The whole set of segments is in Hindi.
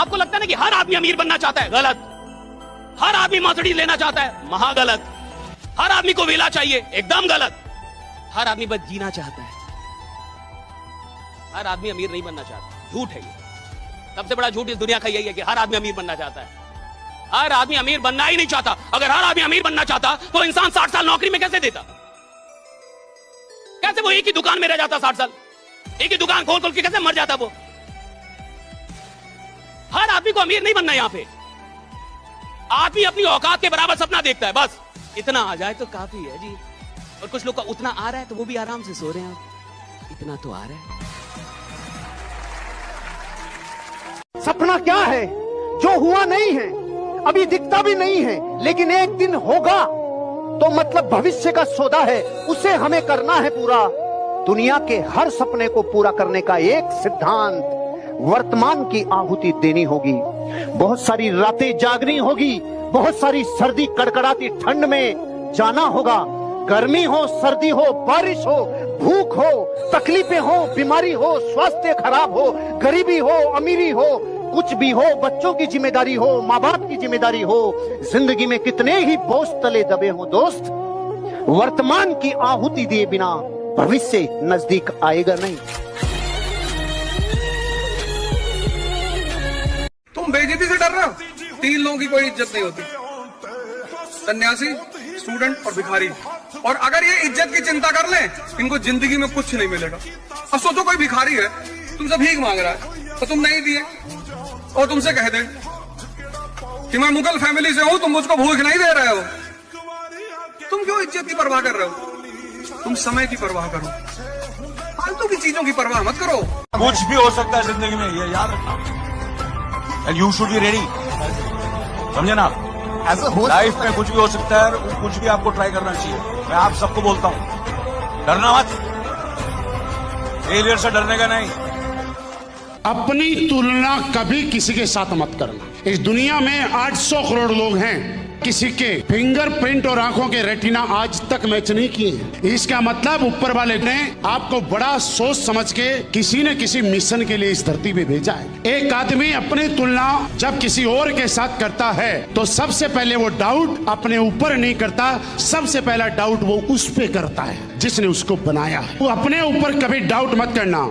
आपको लगता है ना कि हर आदमी अमीर बनना चाहता है, गलत। हर आदमी मर्सिडीज लेना चाहता है, महागलत। हर आदमी को विला चाहिए, एकदम गलत। हर आदमी बस जीना चाहता है, हर आदमी अमीर नहीं बनना चाहता। झूठ है ये, सबसे बड़ा झूठ इस दुनिया का यही है कि हर आदमी अमीर बनना चाहता है। हर आदमी अमीर बनना ही नहीं चाहता। अगर हर आदमी अमीर बनना चाहता तो इंसान 60 साल नौकरी में कैसे देता? कैसे वो एक ही दुकान में रह जाता 60 साल? एक ही दुकान खोल खोल के कैसे मर जाता वो? हर आदमी को अमीर नहीं बनना। यहां पे आदमी अपनी औकात के बराबर सपना देखता है, बस इतना आ जाए तो काफी है जी। और कुछ लोग का उतना आ रहा है तो वो भी आराम से सो रहे हैं, इतना तो आ रहा है। सपना क्या है जो हुआ नहीं है, अभी दिखता भी नहीं है, लेकिन एक दिन होगा, तो मतलब भविष्य का सौदा है, उसे हमें करना है पूरा। दुनिया के हर सपने को पूरा करने का एक सिद्धांत, वर्तमान की आहुति देनी होगी। बहुत सारी रातें जागनी होगी, बहुत सारी सर्दी कड़कड़ाती ठंड में जाना होगा। गर्मी हो, सर्दी हो, बारिश हो, भूख हो, तकलीफें हो, बीमारी हो, स्वास्थ्य खराब हो, गरीबी हो, अमीरी हो, कुछ भी हो, बच्चों की जिम्मेदारी हो, माँ बाप की जिम्मेदारी हो, जिंदगी में कितने ही बोझ तले दबे हो दोस्त, वर्तमान की आहुति दिए बिना भविष्य नजदीक आएगा नहीं। तुम बेइज्जती से डर रहे हो? 3 लोगों की कोई इज्जत नहीं होती, सन्यासी, स्टूडेंट और भिखारी। और अगर ये इज्जत की चिंता कर ले, इनको जिंदगी में कुछ नहीं मिलेगा। अब सोचो कोई भिखारी है, तुमसे भीख मांग रहा है तो तुम नहीं दिए, और तुमसे कह दे कि मैं मुगल फैमिली से हूं, तुम मुझको भूख नहीं दे रहे हो, तुम क्यों इज्जत की परवाह कर रहे हो? तुम समय की परवाह करो, फालतू की चीजों की परवाह मत करो। कुछ भी हो सकता है जिंदगी में, ये याद रखना। And you should be ready, समझे ना? लाइफ में कुछ भी हो सकता है, कुछ भी आपको ट्राई करना चाहिए। मैं आप सबको बोलता हूं, डरना मत, फेलियर से डरने का नहीं। अपनी तुलना कभी किसी के साथ मत करना। इस दुनिया में 800 करोड़ लोग हैं, किसी के फिंगरप्रिंट और आंखों के रेटिना आज तक मैच नहीं किए हैं। इसका मतलब ऊपर वाले ने आपको बड़ा सोच समझ के किसी न किसी मिशन के लिए इस धरती पे भेजा है। एक आदमी अपनी तुलना जब किसी और के साथ करता है तो सबसे पहले वो डाउट अपने ऊपर नहीं करता, सबसे पहला डाउट वो उस पे करता है जिसने उसको बनाया है। वो अपने ऊपर कभी डाउट मत करना।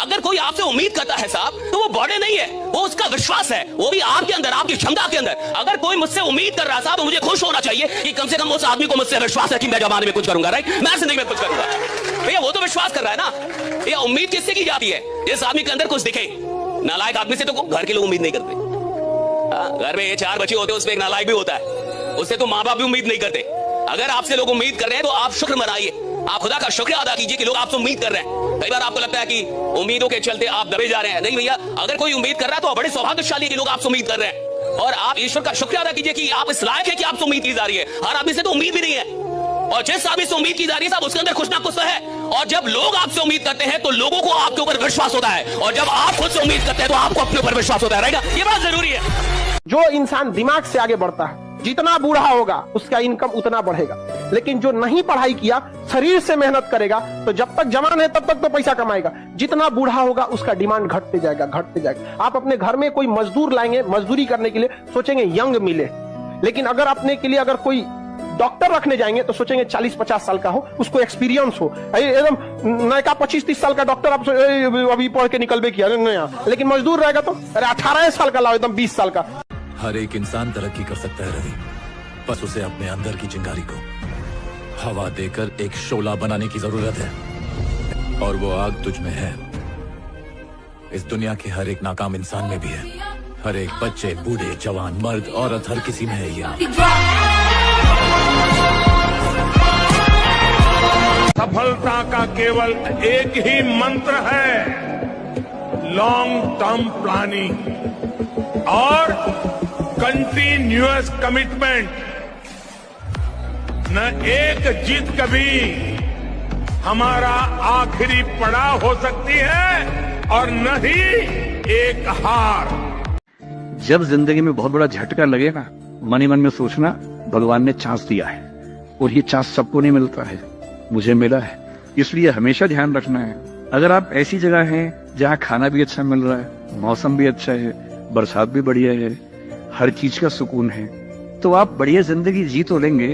अगर कोई आपसे उम्मीद करता है साहब, तो वो बॉडी नहीं है, वो उसका विश्वास है, वो भी आपके अंदर, आपकी क्षमता के अंदर। अगर कोई मुझसे उम्मीद कर रहा है साहब, तो मुझे खुश होना चाहिए कि कम से कम उस आदमी को मुझसे विश्वास है कि मैं जमाने में कुछ करूंगा, राइट? मैं जिंदगी में कुछ करूंगा। भैया वो तो विश्वास कर रहा है ना। ये उम्मीद किससे की जाती है? जिस आदमी के अंदर कुछ दिखे। नालायक आदमी से तो घर के लोग उम्मीद नहीं करते। घर में ये 4 बच्चे होते हैं, उसमें एक नालायक भी होता है, उससे तो माँ बाप भी उम्मीद नहीं करते। अगर आपसे लोग उम्मीद कर रहे हैं तो आप शुक्र मनाइए, आप खुदा का शुक्र अदा कीजिए कि लोग आपसे उम्मीद कर रहे हैं। कई बार आपको लगता है कि उम्मीदों के चलते आप दबे जा रहे हैं। नहीं भैया, अगर कोई उम्मीद कर रहा है तो बड़े सौभाग्यशाली है कि लोग आपसे उम्मीद कर रहे हैं। और आप ईश्वर का शुक्र अदा कीजिए कि आप इस लायक है कि आपसे उम्मीद की जा रही है। हर आदमी से तो उम्मीद भी नहीं है, और जिस आदमी से उम्मीद की जा रही है साहब, उसके अंदर कुछ ना कुछ तो है। और जब लोग आपसे उम्मीद करते हैं तो लोगों को आपके ऊपर विश्वास होता है, और जब आप खुद से उम्मीद करते हैं तो आपको अपने ऊपर विश्वास होता है, राइट? ये बात जरूरी है। जो इंसान दिमाग से आगे बढ़ता है, जितना बूढ़ा होगा उसका इनकम उतना बढ़ेगा। लेकिन जो नहीं पढ़ाई किया, शरीर से मेहनत करेगा, तो जब तक जवान है तब तक तो पैसा कमाएगा। जितना बूढ़ा होगा उसका डिमांड घटते जाएगा, घटते जाएगा। आप अपने घर में कोई मजदूर लाएंगे, मजदूरी करने के लिए सोचेंगे यंग मिले, लेकिन अगर अपने के लिए अगर कोई डॉक्टर रखने जाएंगे तो सोचेंगे 40-50 साल का हो, उसको एक्सपीरियंस हो। एकदम नया 25-30 साल का डॉक्टर आप अभी पढ़ के निकलबे किया नया, लेकिन मजदूर रहेगा तो अरे 18 साल का लाओ, एकदम 20 साल का। हर एक इंसान तरक्की कर सकता है रवि, बस उसे अपने अंदर की चिंगारी को हवा देकर एक शोला बनाने की जरूरत है, और वो आग तुझ में है। इस दुनिया के हर एक नाकाम इंसान में भी है, हर एक बच्चे, बूढ़े, जवान, मर्द, औरत, हर किसी में है ये। सफलता का केवल एक ही मंत्र है, लॉन्ग टर्म प्लानिंग और कंटिन्यूअस कमिटमेंट। न एक जीत कभी हमारा आखिरी पड़ाव हो सकती है, और न ही एक हार। जब जिंदगी में बहुत बड़ा झटका लगे ना, मन ही मन में सोचना भगवान ने चांस दिया है, और ये चांस सबको नहीं मिलता है, मुझे मिला है। इसलिए हमेशा ध्यान रखना है, अगर आप ऐसी जगह हैं जहाँ खाना भी अच्छा मिल रहा है, मौसम भी अच्छा है, बरसात भी बढ़िया है, हर चीज का सुकून है, तो आप बढ़िया जिंदगी जी तो लेंगे,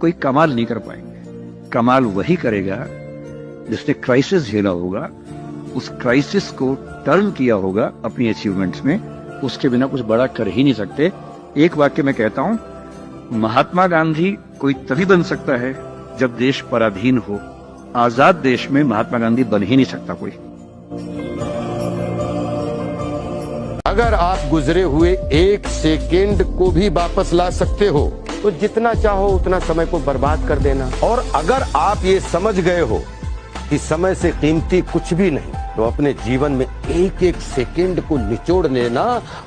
कोई कमाल नहीं कर पाएंगे। कमाल वही करेगा जिसने क्राइसिस झेला होगा, उस क्राइसिस को टर्न किया होगा अपनी अचीवमेंट्स में, उसके बिना कुछ बड़ा कर ही नहीं सकते। एक वाक्य में कहता हूं, महात्मा गांधी कोई तभी बन सकता है जब देश पराधीन हो, आजाद देश में महात्मा गांधी बन ही नहीं सकता कोई। अगर आप गुजरे हुए एक सेकेंड को भी वापस ला सकते हो तो जितना चाहो उतना समय को बर्बाद कर देना। और अगर आप ये समझ गए हो कि समय से कीमती कुछ भी नहीं, तो अपने जीवन में एक एक सेकेंड को निचोड़ लेना,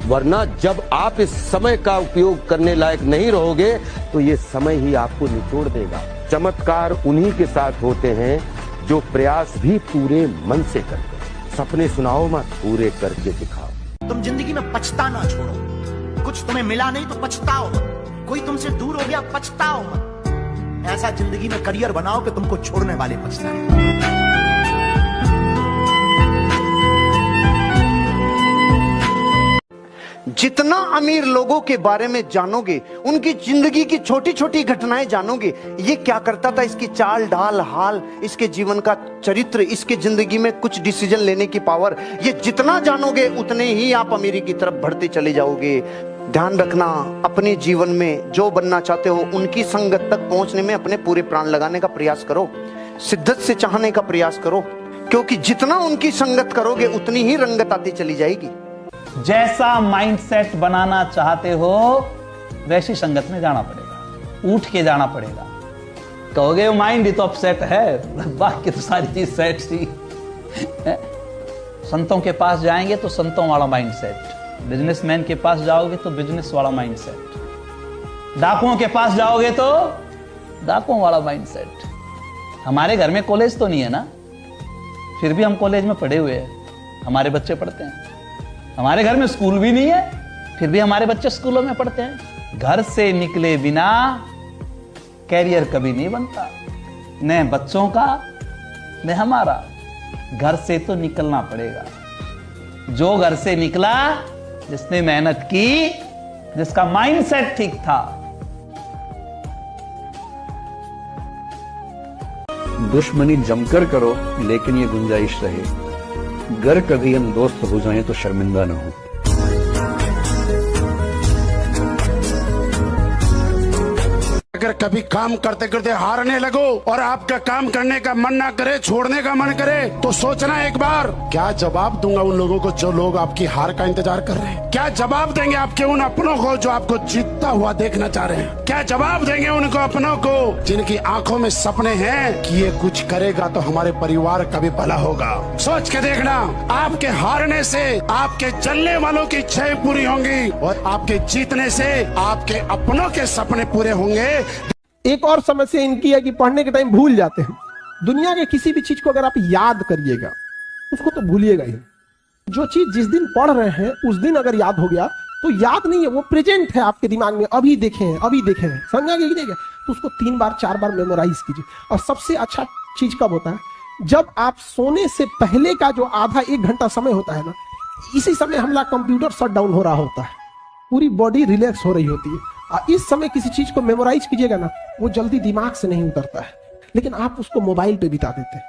वरना जब आप इस समय का उपयोग करने लायक नहीं रहोगे तो ये समय ही आपको निचोड़ देगा। चमत्कार उन्हीं के साथ होते हैं जो प्रयास भी पूरे मन से करते हैं। सपने सुनाओ मत, पूरे करके दिखाओ। तुम जिंदगी में पछताना छोड़ो, कुछ तुम्हें मिला नहीं तो पछताओ मत, कोई तुमसे दूर हो गया पछताओ मत। ऐसा जिंदगी में करियर बनाओ कि तुमको छोड़ने वाले पछताए। जितना अमीर लोगों के बारे में जानोगे, उनकी जिंदगी की छोटी छोटी घटनाएं जानोगे, ये क्या करता था, इसकी चाल ढाल हाल, इसके जीवन का चरित्र, इसके जिंदगी में कुछ डिसीजन लेने की पावर, ये जितना जानोगे उतने ही आप अमीरी की तरफ बढ़ते चले जाओगे। ध्यान रखना, अपने जीवन में जो बनना चाहते हो उनकी संगत तक पहुंचने में अपने पूरे प्राण लगाने का प्रयास करो, शिद्दत से चाहने का प्रयास करो, क्योंकि जितना उनकी संगत करोगे उतनी ही रंगत आती चली जाएगी। जैसा माइंडसेट बनाना चाहते हो वैसी संगत में जाना पड़ेगा, उठ के जाना पड़ेगा। कहोगे वो माइंड ही तो अपसेट है, बाकी तो सारी चीज सेट सी। संतों के पास जाएंगे तो संतों वाला माइंडसेट, बिजनेसमैन के पास जाओगे तो बिजनेस वाला माइंडसेट, डाकुओं के पास जाओगे तो डाकुओं वाला माइंडसेट। हमारे घर में कॉलेज तो नहीं है ना, फिर भी हम कॉलेज में पढ़े हुए हैं, हमारे बच्चे पढ़ते हैं। हमारे घर में स्कूल भी नहीं है, फिर भी हमारे बच्चे स्कूलों में पढ़ते हैं। घर से निकले बिना कैरियर कभी नहीं बनता, न बच्चों का न हमारा। घर से तो निकलना पड़ेगा। जो घर से निकला, जिसने मेहनत की, जिसका माइंडसेट ठीक था। दुश्मनी जमकर करो, लेकिन ये गुंजाइश रहे, गर कभी हम दोस्त हो जाएं तो शर्मिंदा ना हो। अगर कभी काम करते करते हारने लगो और आपका काम करने का मन ना करे, छोड़ने का मन करे, तो सोचना एक बार, क्या जवाब दूंगा उन लोगों को जो लोग आपकी हार का इंतजार कर रहे हैं? क्या जवाब देंगे आपके उन अपनों को जो आपको जीतता हुआ देखना चाह रहे हैं? क्या जवाब देंगे उनको अपनों को जिनकी आंखों में सपने हैं कि ये कुछ करेगा तो हमारे परिवार का भी भला होगा? सोच के देखना, आपके हारने से आपके जलने वालों की इच्छाएं पूरी होंगी और आपके जीतने से आपके अपनों के सपने पूरे होंगे। एक और समस्या इनकी है कि पढ़ने के टाइम भूल जाते हैं। दुनिया के किसी भी चीज को अगर आप याद करिएगा, उसको तो भूलिएगा ही। जो चीज जिस दिन पढ़ रहे हैं उस दिन अगर याद हो गया तो याद नहीं है, वो प्रेजेंट है आपके दिमाग में, अभी देखे हैं, अभी देखे हैं, समझा कि नहीं? तो उसको 3 बार 4 बार मेमोराइज कीजिए। और सबसे अच्छा चीज कब होता है? जब आप सोने से पहले का जो आधा 1 घंटा समय होता है ना, इसी समय हमारा कंप्यूटर शट डाउन हो रहा होता है, पूरी बॉडी रिलैक्स हो रही होती है। और इस समय किसी चीज को मेमोराइज कीजिएगा ना, वो जल्दी दिमाग से नहीं उतरता है, लेकिन आप उसको मोबाइल पे बिता देते हैं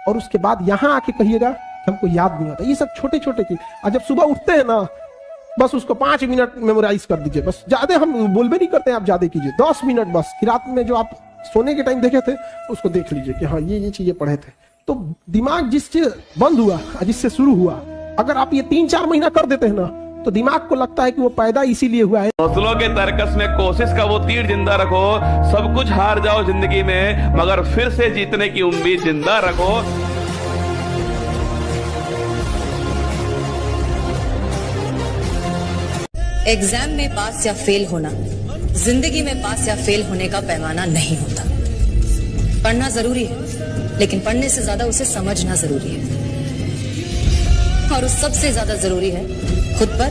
और उसके बाद यहाँ आके कहिएगा हमको याद नहीं आता। ये सब छोटे छोटे चीज। और जब सुबह उठते हैं ना, बस उसको 5 मिनट मेमोराइज कर दीजिए, बस। ज्यादा हम बोलबे नहीं करते हैं, आप ज्यादा कीजिए, 10 मिनट बस। कि रात में जो आप सोने के टाइम देखे थे उसको देख लीजिए कि हाँ ये चीजें पढ़े थे। तो दिमाग जिससे बंद हुआ, जिससे शुरू हुआ, अगर आप ये 3-4 महीना कर देते हैं ना, तो दिमाग को लगता है कि वो पैदा इसीलिए हुआ है। हौसलों के तर्कस में कोशिश का वो तीर जिंदा रखो। सब कुछ हार जाओ जिंदगी में, मगर फिर से जीतने की उम्मीद जिंदा रखो। एग्जाम में पास या फेल होना जिंदगी में पास या फेल होने का पैमाना नहीं होता। पढ़ना जरूरी है, लेकिन पढ़ने से ज्यादा उसे समझना जरूरी है। और उस सबसे ज्यादा जरूरी है खुद पर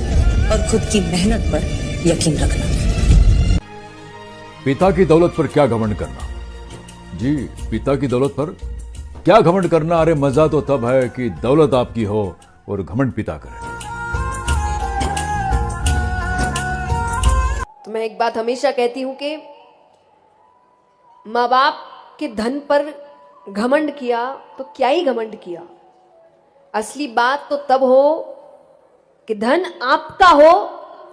और खुद की मेहनत पर यकीन रखना। पिता की दौलत पर क्या घमंड करना? जी, पिता की दौलत पर क्या घमंड करना? अरे मजा तो तब है कि दौलत आपकी हो और घमंड पिता करे। मैं एक बात हमेशा कहती हूं कि माँ बाप के धन पर घमंड किया तो क्या ही घमंड किया। असली बात तो तब हो कि धन आपका हो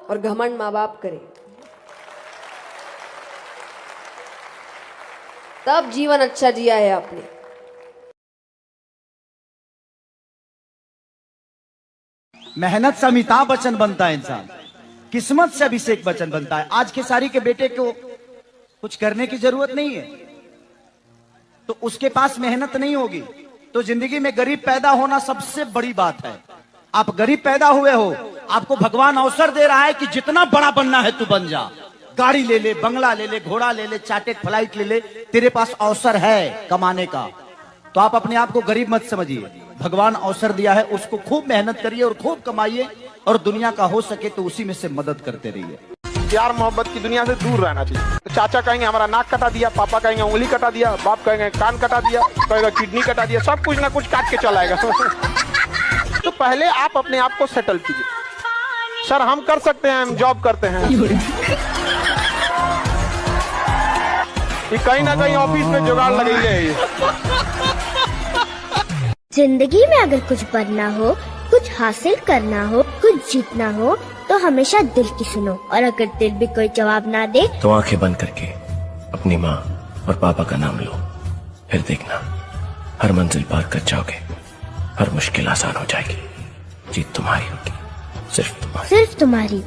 और घमंड माँ बाप करे, तब जीवन अच्छा जिया है आपने। मेहनत से अमिताभ बच्चन बनता है इंसान, किस्मत से अभिषेक बच्चन बनता है। आज के सारी के बेटे को कुछ करने की जरूरत नहीं है, तो उसके पास मेहनत नहीं होगी, तो जिंदगी में गरीब पैदा होना सबसे बड़ी बात है। आप गरीब पैदा हुए हो, आपको भगवान अवसर दे रहा है कि जितना बड़ा बनना है तू बन जा, गाड़ी ले ले, बंगला ले ले, घोड़ा ले ले, चार्टेड फ्लाइट ले ले, तेरे पास अवसर है कमाने का। तो आप अपने आप को गरीब मत समझिए, भगवान अवसर दिया है, उसको खूब मेहनत करिए और खूब कमाइए, और दुनिया का हो सके तो उसी में से मदद करते रहिए। प्यार मोहब्बत की दुनिया से दूर रहना चाहिए। तो चाचा कहेंगे हमारा नाक कटा दिया, पापा कहेंगे उंगली कटा दिया, बाप कहेंगे कान कटा दिया, कहेगा किडनी कटा दिया, सब कुछ ना कुछ काट के चलाएगा। तो पहले आप अपने आप को सेटल कीजिए। सर हम कर सकते हैं, हम जॉब करते हैं, ये कहीं ना कहीं ऑफिस में जुगाड़ लगेगी है। जिंदगी में अगर कुछ बनना हो, कुछ हासिल करना हो, कुछ जीतना हो, तो हमेशा दिल की सुनो, और अगर दिल भी कोई जवाब ना दे तो आंखें बंद करके अपनी माँ और पापा का नाम लो, फिर देखना हर मंजिल पार कर जाओगे, हर मुश्किल आसान हो जाएगी, जीत तुम्हारी होगी, सिर्फ तुम्हारी।